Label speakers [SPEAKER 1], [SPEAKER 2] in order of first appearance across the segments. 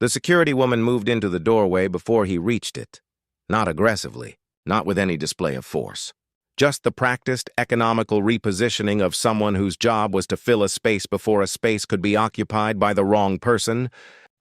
[SPEAKER 1] The security woman moved into the doorway before he reached it. Not aggressively, not with any display of force. Just the practiced, economical repositioning of someone whose job was to fill a space before a space could be occupied by the wrong person,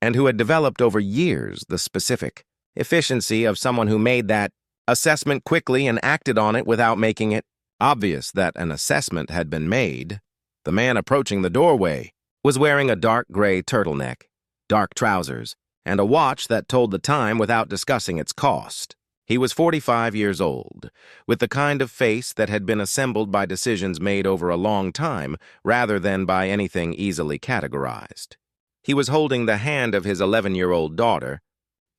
[SPEAKER 1] and who had developed over years the specific efficiency of someone who made that assessment quickly and acted on it without making it obvious that an assessment had been made. The man approaching the doorway was wearing a dark gray turtleneck, dark trousers, and a watch that told the time without discussing its cost. He was 45 years old, with the kind of face that had been assembled by decisions made over a long time rather than by anything easily categorized. He was holding the hand of his 11-year-old daughter,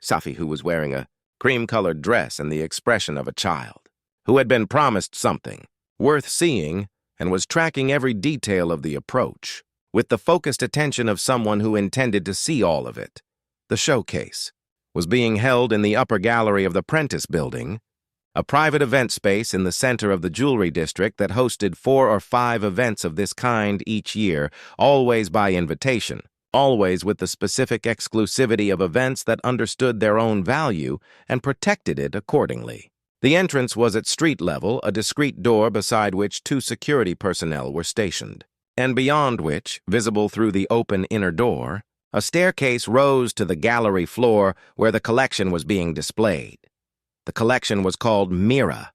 [SPEAKER 1] Safi, who was wearing a cream-colored dress and the expression of a child, who had been promised something worth seeing and was tracking every detail of the approach, with the focused attention of someone who intended to see all of it. The showcase was being held in the upper gallery of the Prentice Building, a private event space in the center of the jewelry district that hosted 4 or 5 events of this kind each year, always by invitation, always with the specific exclusivity of events that understood their own value and protected it accordingly. The entrance was at street level, a discreet door beside which 2 security personnel were stationed, and beyond which, visible through the open inner door, a staircase rose to the gallery floor where the collection was being displayed. The collection was called Mira.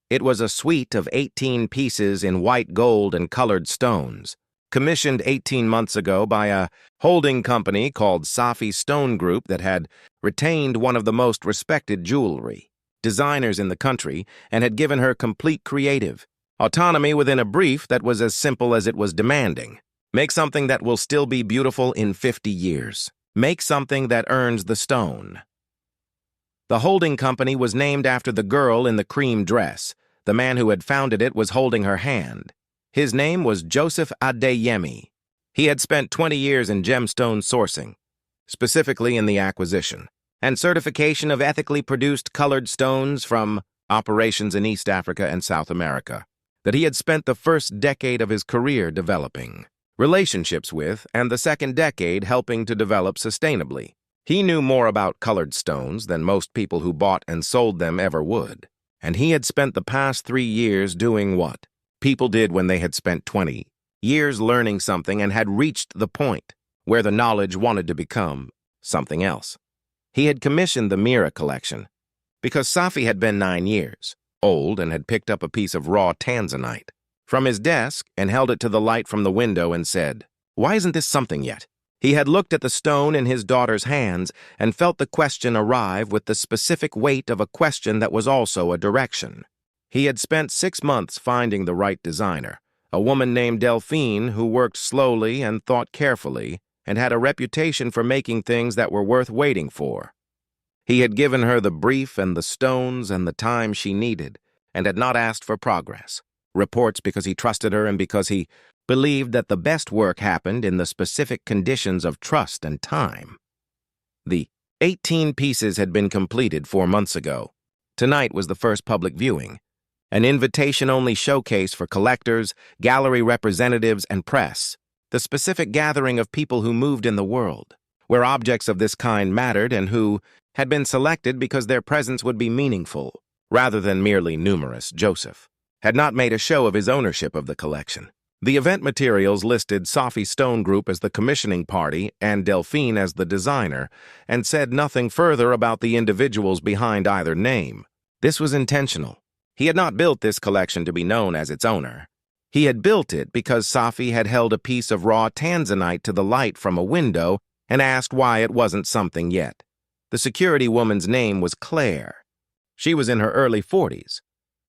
[SPEAKER 1] It was a suite of 18 pieces in white gold and colored stones, commissioned 18 months ago by a holding company called Safi Stone Group that had retained one of the most respected jewelry designers in the country and had given her complete creative autonomy within a brief that was as simple as it was demanding. Make something that will still be beautiful in 50 years. Make something that earns the stone. The holding company was named after the girl in the cream dress. The man who had founded it was holding her hand. His name was Joseph Adeyemi. He had spent 20 years in gemstone sourcing, specifically in the acquisition and certification of ethically produced colored stones from operations in East Africa and South America, that he had spent the first decade of his career developing, relationships with, and the second decade helping to develop sustainably. He knew more about colored stones than most people who bought and sold them ever would, and he had spent the past 3 years doing what people did when they had spent 20 years learning something and had reached the point where the knowledge wanted to become something else. He had commissioned the Mira collection because Safi had been 9 years old and had picked up a piece of raw tanzanite from his desk and held it to the light from the window and said, "Why isn't this something yet?" He had looked at the stone in his daughter's hands and felt the question arrive with the specific weight of a question that was also a direction. He had spent 6 months finding the right designer, a woman named Delphine who worked slowly and thought carefully and had a reputation for making things that were worth waiting for. He had given her the brief and the stones and the time she needed and had not asked for progress reports because he trusted her and because he believed that the best work happened in the specific conditions of trust and time. The 18 pieces had been completed 4 months ago. Tonight was the first public viewing, an invitation-only showcase for collectors, gallery representatives, and press, the specific gathering of people who moved in the world, where objects of this kind mattered and who had been selected because their presence would be meaningful, rather than merely numerous. Joseph had not made a show of his ownership of the collection. The event materials listed Safi Stone Group as the commissioning party and Delphine as the designer, and said nothing further about the individuals behind either name. This was intentional. He had not built this collection to be known as its owner. He had built it because Safi had held a piece of raw tanzanite to the light from a window and asked why it wasn't something yet. The security woman's name was Claire. She was in her early 40s.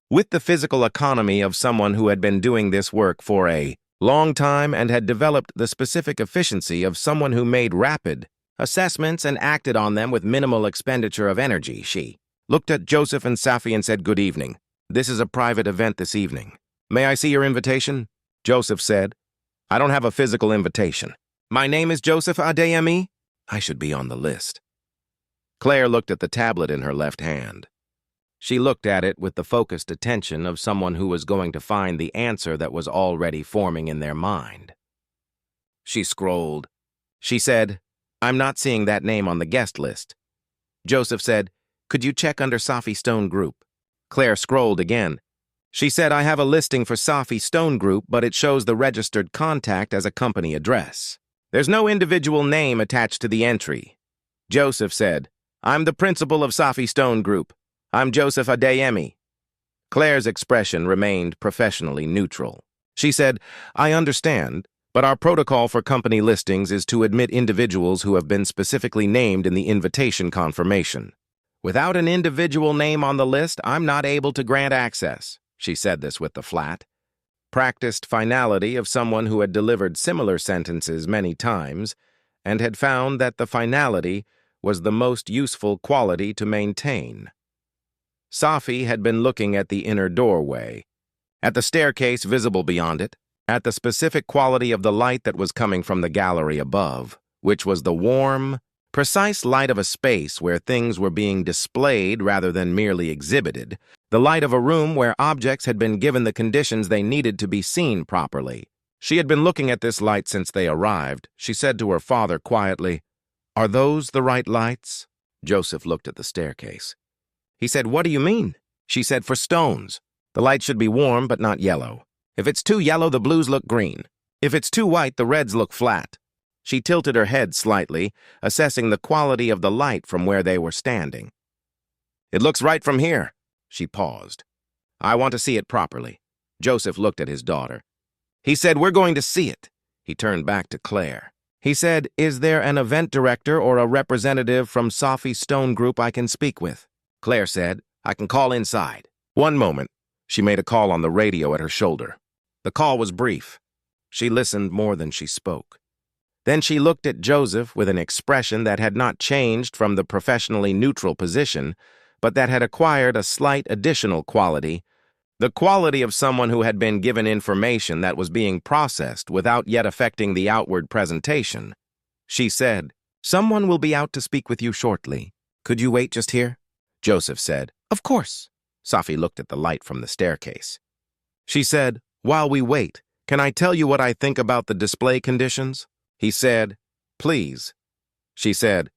[SPEAKER 1] With the physical economy of someone who had been doing this work for a long time and had developed the specific efficiency of someone who made rapid assessments and acted on them with minimal expenditure of energy, she looked at Joseph and Safi and said, "Good evening. This is a private event this evening. May I see your invitation?" Joseph said, "I don't have a physical invitation. My name is Joseph Adeyemi. I should be on the list." Claire looked at the tablet in her left hand. She looked at it with the focused attention of someone who was going to find the answer that was already forming in their mind. She scrolled. She said, I'm not seeing that name on the guest list. Joseph said, could you check under Safi Stone Group? Claire scrolled again. She said, I have a listing for Safi Stone Group, but it shows the registered contact as a company address. There's no individual name attached to the entry. Joseph said, I'm the principal of Safi Stone Group. I'm Joseph Adeyemi. Claire's expression remained professionally neutral. She said, I understand, but our protocol for company listings is to admit individuals who have been specifically named in the invitation confirmation. Without an individual name on the list, I'm not able to grant access. She said this with the flat, practiced finality of someone who had delivered similar sentences many times and had found that the finality was the most useful quality to maintain. Safi had been looking at the inner doorway, at the staircase visible beyond it, at the specific quality of the light that was coming from the gallery above, which was the warm, precise light of a space where things were being displayed rather than merely exhibited, the light of a room where objects had been given the conditions they needed to be seen properly. She had been looking at this light since they arrived. She said to her father quietly, Are those the right lights? Joseph looked at the staircase. He said, What do you mean? She said, For stones. The light should be warm but not yellow. If it's too yellow, the blues look green. If it's too white, the reds look flat. She tilted her head slightly, assessing the quality of the light from where they were standing. It looks right from here. She paused. I want to see it properly. Joseph looked at his daughter. He said, We're going to see it. He turned back to Claire. He said, Is there an event director or a representative from Safi Stone Group I can speak with? Claire said, I can call inside. One moment. She made a call on the radio at her shoulder. The call was brief. She listened more than she spoke. Then she looked at Joseph with an expression that had not changed from the professionally neutral position, but that had acquired a slight additional quality, the quality of someone who had been given information that was being processed without yet affecting the outward presentation. She said, Someone will be out to speak with you shortly. Could you wait just here? Joseph said, Of course. Safi looked at the light from the staircase. She said, While we wait, can I tell you what I think about the display conditions? He said, Please. She said,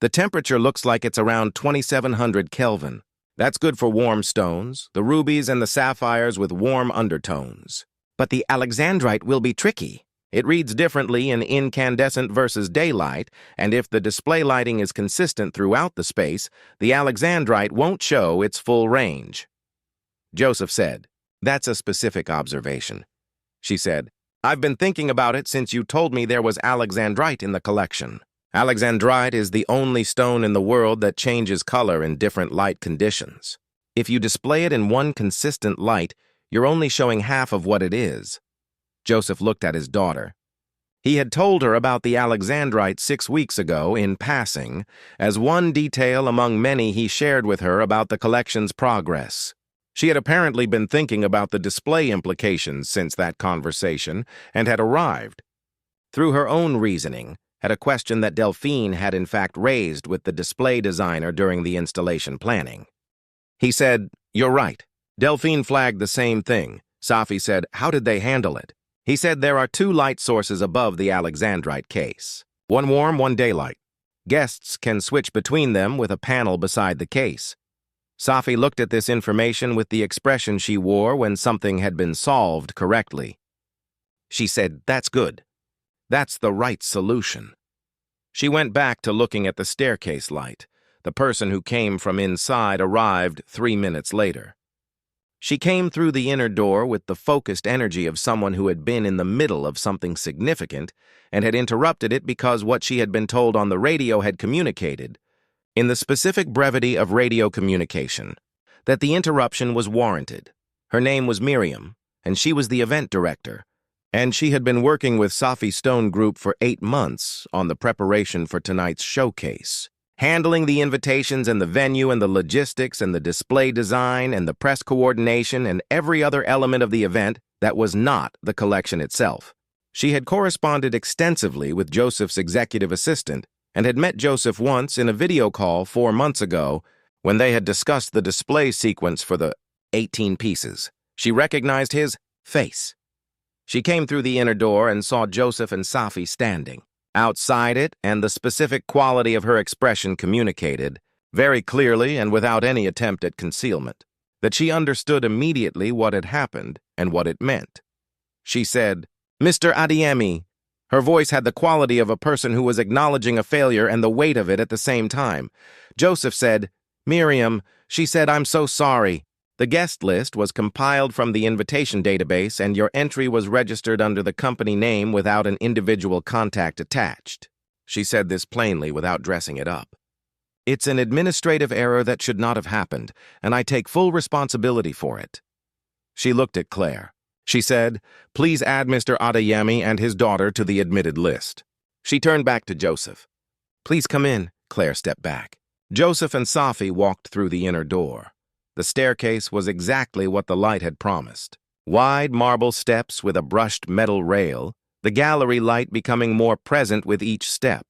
[SPEAKER 1] The temperature looks like it's around 2700 Kelvin. That's good for warm stones, the rubies and the sapphires with warm undertones. But the alexandrite will be tricky. It reads differently in incandescent versus daylight, and if the display lighting is consistent throughout the space, the alexandrite won't show its full range. Joseph said, That's a specific observation. She said, I've been thinking about it since you told me there was alexandrite in the collection. Alexandrite is the only stone in the world that changes color in different light conditions. If you display it in one consistent light, you're only showing half of what it is. Joseph looked at his daughter. He had told her about the alexandrite 6 weeks ago in passing, as one detail among many he shared with her about the collection's progress. She had apparently been thinking about the display implications since that conversation and had arrived, through her own reasoning, at a question that Delphine had in fact raised with the display designer during the installation planning. He said, You're right. Delphine flagged the same thing. Safi said, How did they handle it? He said there are 2 light sources above the alexandrite case. One warm, one daylight. Guests can switch between them with a panel beside the case. Safi looked at this information with the expression she wore when something had been solved correctly. She said, That's good. That's the right solution. She went back to looking at the staircase light. The person who came from inside arrived 3 minutes later. She came through the inner door with the focused energy of someone who had been in the middle of something significant and had interrupted it because what she had been told on the radio had communicated, in the specific brevity of radio communication, that the interruption was warranted. Her name was Miriam, and she was the event director, and she had been working with Safi Stone Group for 8 months on the preparation for tonight's showcase, handling the invitations and the venue and the logistics and the display design and the press coordination and every other element of the event that was not the collection itself. She had corresponded extensively with Joseph's executive assistant and had met Joseph once in a video call 4 months ago when they had discussed the display sequence for the 18 pieces. She recognized his face. She came through the inner door and saw Joseph and Safi standing. Outside it, and the specific quality of her expression communicated, very clearly and without any attempt at concealment, that she understood immediately what had happened and what it meant. She said, "Mr. Adeyemi." Her voice had the quality of a person who was acknowledging a failure and the weight of it at the same time. Joseph said, "Miriam," she said, "I'm so sorry. The guest list was compiled from the invitation database and your entry was registered under the company name without an individual contact attached." She said this plainly without dressing it up. "It's an administrative error that should not have happened, and I take full responsibility for it." She looked at Claire. She said, "Please add Mr. Adeyemi and his daughter to the admitted list." She turned back to Joseph. "Please come in." Claire stepped back. Joseph and Safi walked through the inner door. The staircase was exactly what the light had promised. Wide marble steps with a brushed metal rail, the gallery light becoming more present with each step,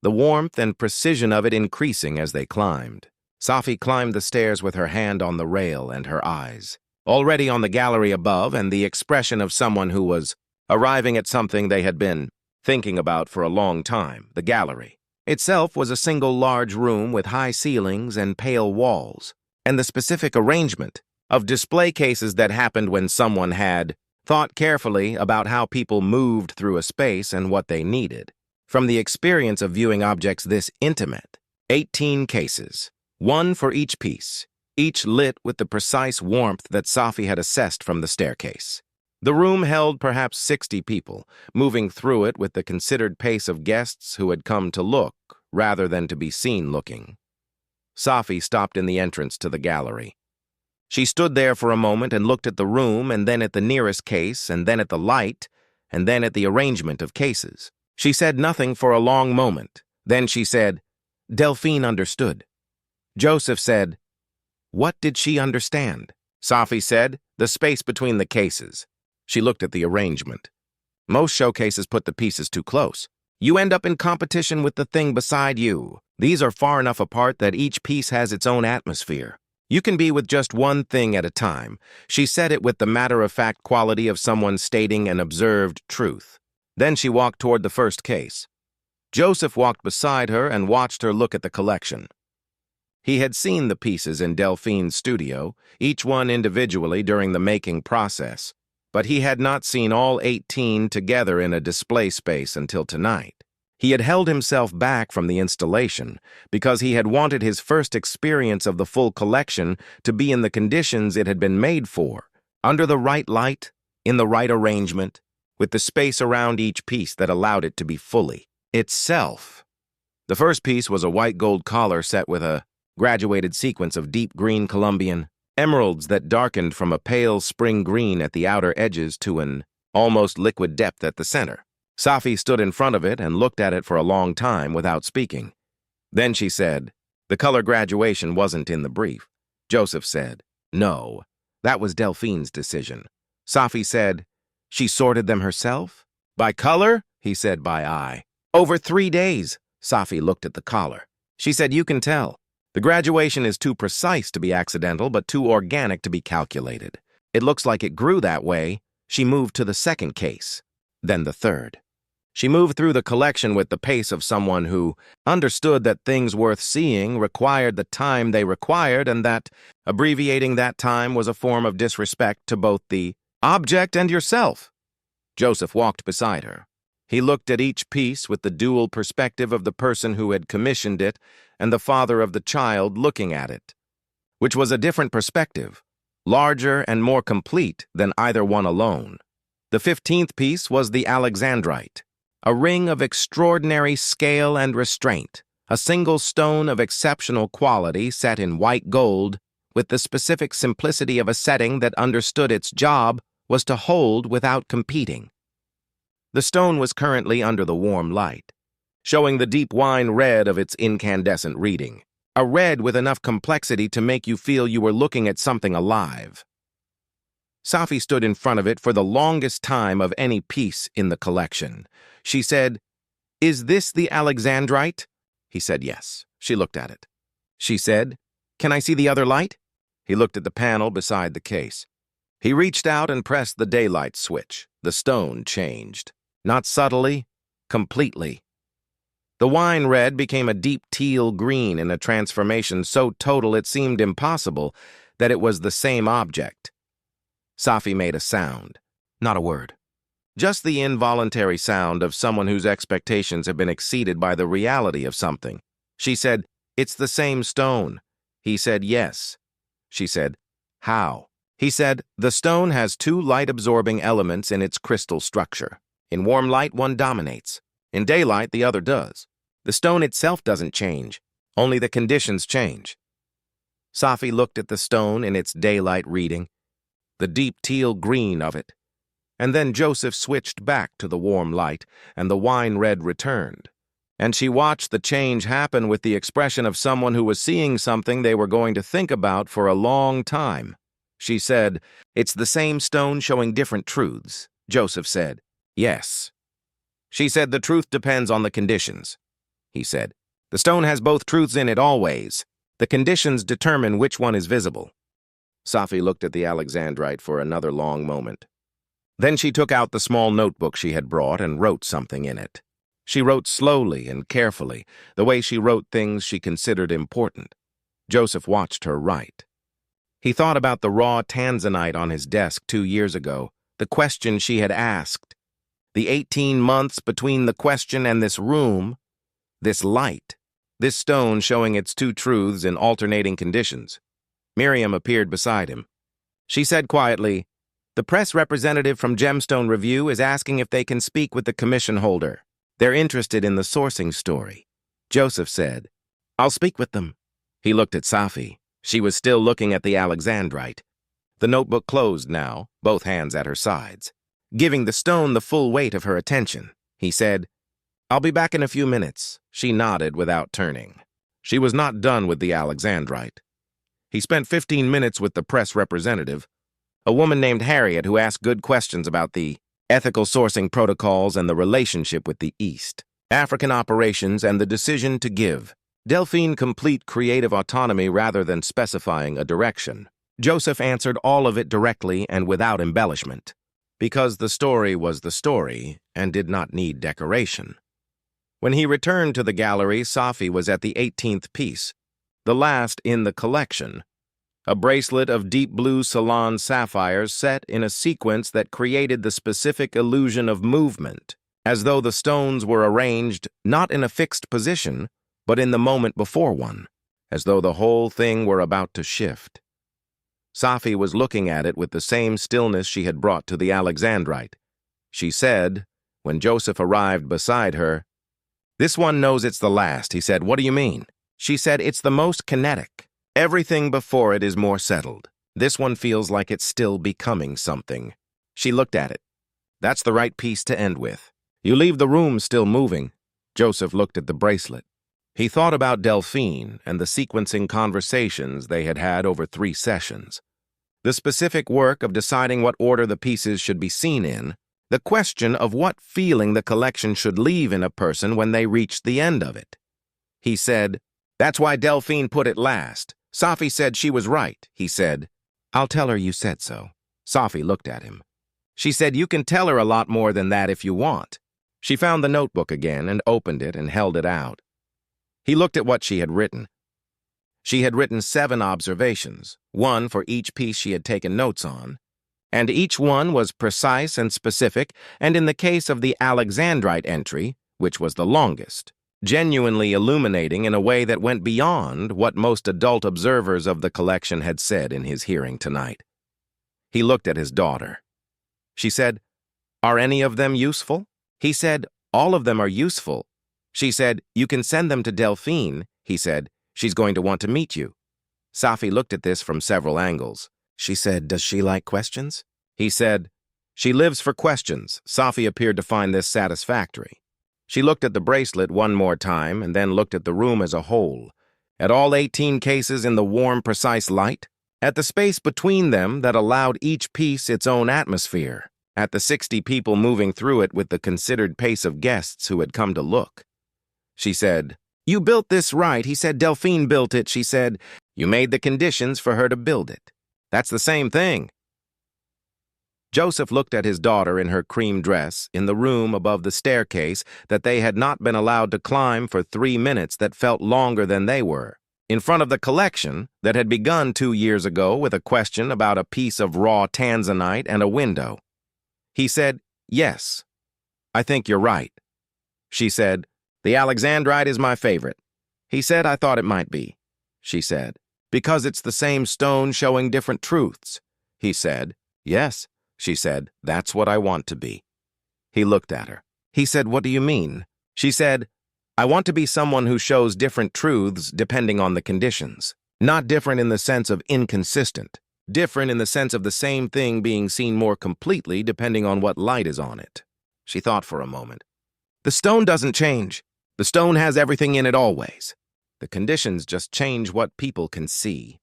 [SPEAKER 1] the warmth and precision of it increasing as they climbed. Safi climbed the stairs with her hand on the rail and her eyes already on the gallery above and the expression of someone who was arriving at something they had been thinking about for a long time. The gallery itself was a single large room with high ceilings and pale walls, and the specific arrangement of display cases that happened when someone had thought carefully about how people moved through a space and what they needed. From the experience of viewing objects this intimate, 18 cases, one for each piece, each lit with the precise warmth that Safi had assessed from the staircase. The room held perhaps 60 people, moving through it with the considered pace of guests who had come to look rather than to be seen looking. Safi stopped in the entrance to the gallery. She stood there for a moment and looked at the room and then at the nearest case and then at the light and then at the arrangement of cases. She said nothing for a long moment. Then she said, "Delphine understood." Joseph said, "What did she understand?" Safi said, "The space between the cases." She looked at the arrangement. "Most showcases put the pieces too close. You end up in competition with the thing beside you. These are far enough apart that each piece has its own atmosphere. You can be with just one thing at a time." She said it with the matter-of-fact quality of someone stating an observed truth. Then she walked toward the first case. Joseph walked beside her and watched her look at the collection. He had seen the pieces in Delphine's studio, each one individually during the making process, but he had not seen all 18 together in a display space until tonight. He had held himself back from the installation because he had wanted his first experience of the full collection to be in the conditions it had been made for, under the right light, in the right arrangement, with the space around each piece that allowed it to be fully itself. The first piece was a white gold collar set with a graduated sequence of deep green Colombian emeralds that darkened from a pale spring green at the outer edges to an almost liquid depth at the center. Safi stood in front of it and looked at it for a long time without speaking. Then she said, "The color graduation wasn't in the brief." Joseph said, "No, that was Delphine's decision." Safi said, "She sorted them herself?" "By color?" He said, "By eye." "Over 3 days." Safi looked at the collar. She said, "You can tell. The graduation is too precise to be accidental, but too organic to be calculated. It looks like it grew that way." She moved to the second case, then the third. She moved through the collection with the pace of someone who understood that things worth seeing required the time they required and that abbreviating that time was a form of disrespect to both the object and yourself. Joseph walked beside her. He looked at each piece with the dual perspective of the person who had commissioned it and the father of the child looking at it, which was a different perspective, larger and more complete than either one alone. The 15th piece was the Alexandrite, a ring of extraordinary scale and restraint, a single stone of exceptional quality set in white gold with the specific simplicity of a setting that understood its job was to hold without competing. The stone was currently under the warm light, showing the deep wine red of its incandescent reading, a red with enough complexity to make you feel you were looking at something alive. Safi stood in front of it for the longest time of any piece in the collection. She said, "Is this the Alexandrite?" He said yes. She looked at it. She said, "Can I see the other light?" He looked at the panel beside the case. He reached out and pressed the daylight switch. The stone changed. Not subtly, completely. The wine red became a deep teal green in a transformation so total it seemed impossible that it was the same object. Safi made a sound, not a word. Just the involuntary sound of someone whose expectations have been exceeded by the reality of something. She said, "It's the same stone." He said, "Yes." She said, "How?" He said, "The stone has two light-absorbing elements in its crystal structure. In warm light, one dominates. In daylight, the other does. The stone itself doesn't change. Only the conditions change." Safi looked at the stone in its daylight reading, the deep teal green of it. And then Joseph switched back to the warm light, and the wine red returned. And she watched the change happen with the expression of someone who was seeing something they were going to think about for a long time. She said, "It's the same stone showing different truths." Joseph said, "Yes." She said, "The truth depends on the conditions." He said, "The stone has both truths in it always. The conditions determine which one is visible." Safi looked at the Alexandrite for another long moment. Then she took out the small notebook she had brought and wrote something in it. She wrote slowly and carefully, the way she wrote things she considered important. Joseph watched her write. He thought about the raw tanzanite on his desk 2 years ago, the question she had asked, the 18 months between the question and this room, this light, this stone showing its two truths in alternating conditions. Miriam appeared beside him. She said quietly, "The press representative from Gemstone Review is asking if they can speak with the commission holder. They're interested in the sourcing story." Joseph said, "I'll speak with them." He looked at Safi. She was still looking at the Alexandrite. The notebook closed now, both hands at her sides, giving the stone the full weight of her attention. He said, "I'll be back in a few minutes." She nodded without turning. She was not done with the Alexandrite. He spent 15 minutes with the press representative, a woman named Harriet who asked good questions about the ethical sourcing protocols and the relationship with the East, African operations and the decision to give Delphine complete creative autonomy rather than specifying a direction. Joseph answered all of it directly and without embellishment, because the story was the story and did not need decoration. When he returned to the gallery, Safi was at the 18th piece, the last in the collection, a bracelet of deep blue Ceylon sapphires set in a sequence that created the specific illusion of movement, as though the stones were arranged not in a fixed position, but in the moment before one, as though the whole thing were about to shift. Safi was looking at it with the same stillness she had brought to the Alexandrite. She said, when Joseph arrived beside her, "This one knows it's the last." He said, "What do you mean?" She said, "It's the most kinetic. Everything before it is more settled. This one feels like it's still becoming something." She looked at it. "That's the right piece to end with. You leave the room still moving." Joseph looked at the bracelet. He thought about Delphine and the sequencing conversations they had had over 3 sessions. The specific work of deciding what order the pieces should be seen in, the question of what feeling the collection should leave in a person when they reached the end of it. He said, "That's why Delphine put it last. Safi said she was right." He said, "I'll tell her you said so." Safi looked at him. She said, "You can tell her a lot more than that if you want." She found the notebook again and opened it and held it out. He looked at what she had written. She had written 7 observations, 1 for each piece she had taken notes on, and each one was precise and specific, and in the case of the Alexandrite entry, which was the longest, genuinely illuminating in a way that went beyond what most adult observers of the collection had said in his hearing tonight. He looked at his daughter. She said, "Are any of them useful?" He said, "All of them are useful." She said, "You can send them to Delphine." He said, "She's going to want to meet you." Safi looked at this from several angles. She said, "Does she like questions?" He said, "She lives for questions." Safi appeared to find this satisfactory. She looked at the bracelet one more time and then looked at the room as a whole, at all 18 cases in the warm, precise light, at the space between them that allowed each piece its own atmosphere, at the 60 people moving through it with the considered pace of guests who had come to look. She said, "You built this right." He said, "Delphine built it." She said, "You made the conditions for her to build it." That's the same thing. Joseph looked at his daughter in her cream dress in the room above the staircase that they had not been allowed to climb for 3 minutes that felt longer than they were, in front of the collection that had begun 2 years ago with a question about a piece of raw tanzanite and a window. He said, "Yes, I think you're right." She said, "The Alexandrite is my favorite." He said, "I thought it might be." She said, "Because it's the same stone showing different truths." He said, "Yes." She said, "That's what I want to be." He looked at her. He said, "What do you mean?" She said, "I want to be someone who shows different truths depending on the conditions. Not different in the sense of inconsistent. Different in the sense of the same thing being seen more completely depending on what light is on it." She thought for a moment. "The stone doesn't change. The stone has everything in it always. The conditions just change what people can see."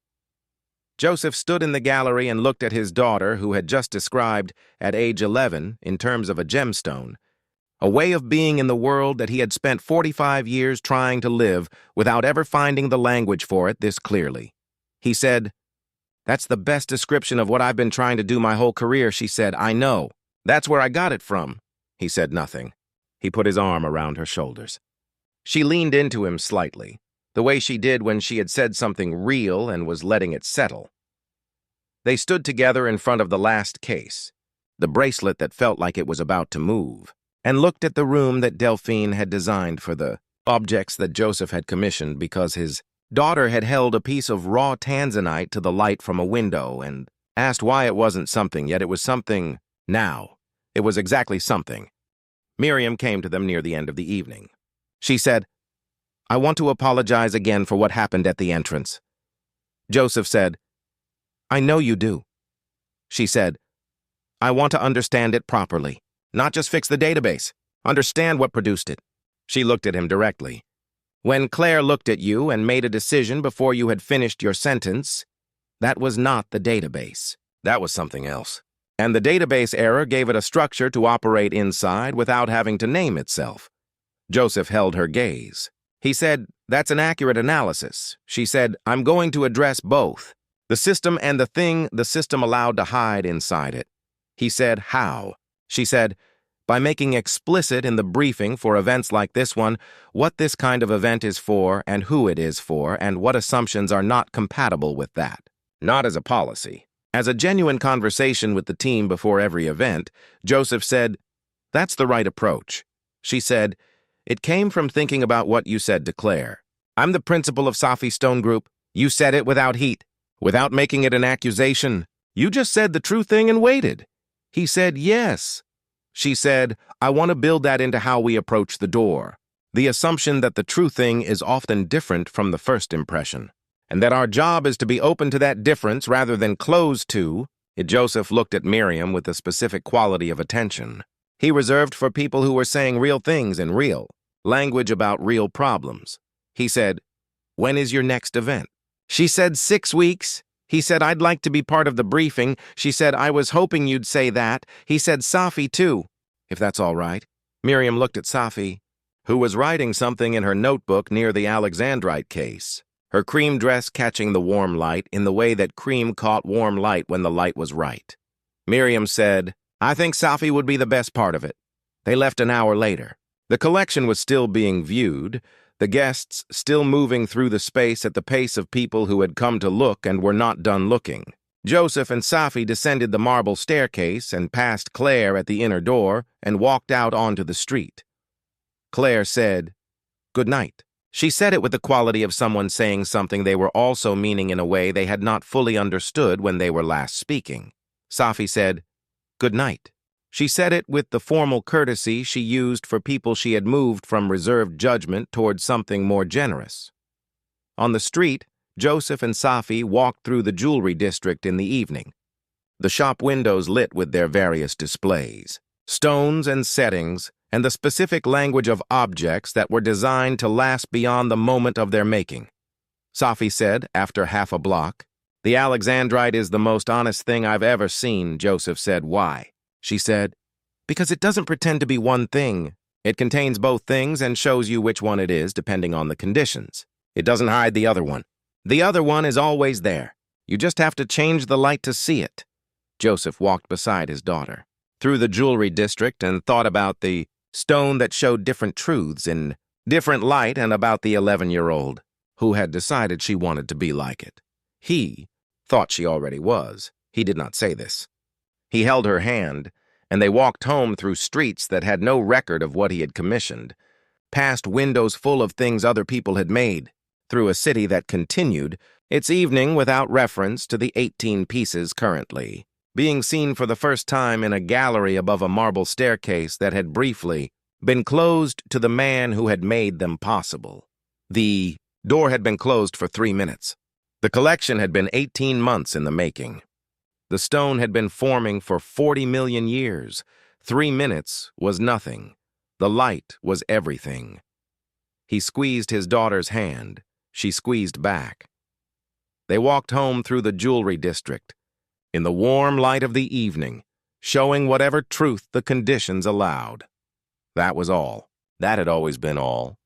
[SPEAKER 1] Joseph stood in the gallery and looked at his daughter, who had just described, at age 11, in terms of a gemstone, a way of being in the world that he had spent 45 years trying to live without ever finding the language for it this clearly. He said, "That's the best description of what I've been trying to do my whole career," she said. "I know. That's where I got it from." He said nothing. He put his arm around her shoulders. She leaned into him slightly, the way she did when she had said something real and was letting it settle. They stood together in front of the last case, the bracelet that felt like it was about to move, and looked at the room that Delphine had designed for the objects that Joseph had commissioned because his daughter had held a piece of raw tanzanite to the light from a window and asked why it wasn't something, yet it was something now. It was exactly something. Miriam came to them near the end of the evening. She said, "I want to apologize again for what happened at the entrance." Joseph said, "I know you do." She said, "I want to understand it properly, not just fix the database. Understand what produced it." She looked at him directly. "When Claire looked at you and made a decision before you had finished your sentence, that was not the database. That was something else. And the database error gave it a structure to operate inside without having to name itself." Joseph held her gaze. He said, "That's an accurate analysis." She said, "I'm going to address both. The system and the thing the system allowed to hide inside it." He said, "How?" She said, "By making explicit in the briefing for events like this one what this kind of event is for and who it is for and what assumptions are not compatible with that. Not as a policy. As a genuine conversation with the team before every event, Joseph said, "That's the right approach." She said, "It came from thinking about what you said to Claire. I'm the principal of Safi Stone Group. You said it without heat, without making it an accusation. You just said the true thing and waited." He said, "Yes." She said, "I want to build that into how we approach the door. The assumption that the true thing is often different from the first impression, and that our job is to be open to that difference rather than closed to." Joseph looked at Miriam with a specific quality of attention. He reserved for people who were saying real things in real language about real problems. He said, "When is your next event?" She said, 6 weeks. He said, "I'd like to be part of the briefing." She said, "I was hoping you'd say that." He said, "Safi, too, if that's all right." Miriam looked at Safi, who was writing something in her notebook near the Alexandrite case, her cream dress catching the warm light in the way that cream caught warm light when the light was right. Miriam said, "I think Safi would be the best part of it." They left an hour later. The collection was still being viewed, the guests still moving through the space at the pace of people who had come to look and were not done looking. Joseph and Safi descended the marble staircase and passed Claire at the inner door and walked out onto the street. Claire said, "Good night." She said it with the quality of someone saying something they were also meaning in a way they had not fully understood when they were last speaking. Safi said, "Good night." She said it with the formal courtesy she used for people she had moved from reserved judgment towards something more generous. On the street, Joseph and Safi walked through the jewelry district in the evening, the shop windows lit with their various displays, stones and settings, and the specific language of objects that were designed to last beyond the moment of their making. Safi said, after half a block, "The Alexandrite is the most honest thing I've ever seen." Joseph said, "Why?" She said, "Because it doesn't pretend to be one thing. It contains both things and shows you which one it is depending on the conditions. It doesn't hide the other one. The other one is always there. You just have to change the light to see it." Joseph walked beside his daughter, through the jewelry district, and thought about the stone that showed different truths in different light and about the 11-year-old who had decided she wanted to be like it. He thought she already was. He did not say this. He held her hand, and they walked home through streets that had no record of what he had commissioned, past windows full of things other people had made, through a city that continued its evening without reference to the 18 pieces currently being seen for the first time in a gallery above a marble staircase that had briefly been closed to the man who had made them possible. The door had been closed for 3 minutes. The collection had been 18 months in the making. The stone had been forming for 40 million years. 3 minutes was nothing. The light was everything. He squeezed his daughter's hand. She squeezed back. They walked home through the jewelry district, in the warm light of the evening, showing whatever truth the conditions allowed. That was all. That had always been all.